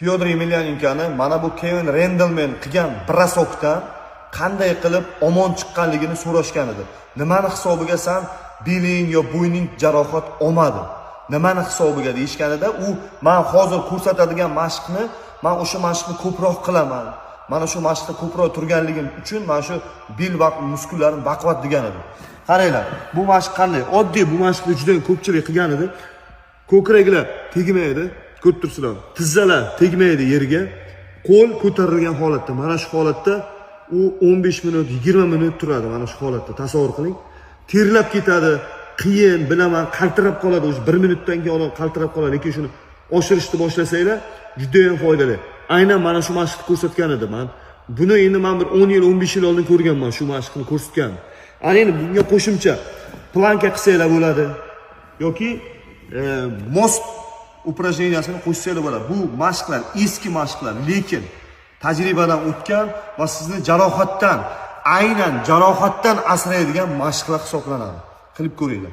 Fyodor Emelianenkoni mana bu Kevin Rendelman qilgan brasokdan qanday qilib omon chiqqanligini so'rashgan edi. Nimani hisobiga san beling yo bo'yning jarohat olmadi? Nimani hisobiga deyishganida u men hozir ko'rsatadigan mashqni, men o'sha mashqni ko'proq qilaman. Mana shu mashqda ko'proq turganligim uchun mana shu bel va muskullarim baquvvat degan edi. Qaranglar, bu mashq qanday? Oddiy bu mashqni juda ko'pchilik qilgan edi. Ko'kraklar tegmaydi, ko'rib turibsizlar. Tizzalar tegmaydi yerga. Qo'l ko'tarilgan holatda, mana shu holatda u 15 minut, 20 minut turadi mana shu holatda. Tasavvur qiling. Terlab ketadi, qiyin, bilaman, qaltirab qoladi. O'sha 1 minutdan keyin odam qaltirab qoladi, lekin shuni oshirishni boshlasanglar, juda ham foydali. Aynan mana shu mashqni ko'rsatgan edim men. Buni endi men bir 10 yil, 15 yil oldin ko'rganman shu mashqni ko'rsatgan. Ana endi bunga qo'shimcha planka qilsanglar bo'ladi yoki most упражнениясini qo'shsanglar bo'ladi. Bu mashqlar eski mashqlar, lekin tajribadan o'tgan va sizni jarohatdan, aynan jarohatdan asraydigan mashqlar hisoblanadi. Qilib ko'ringlar.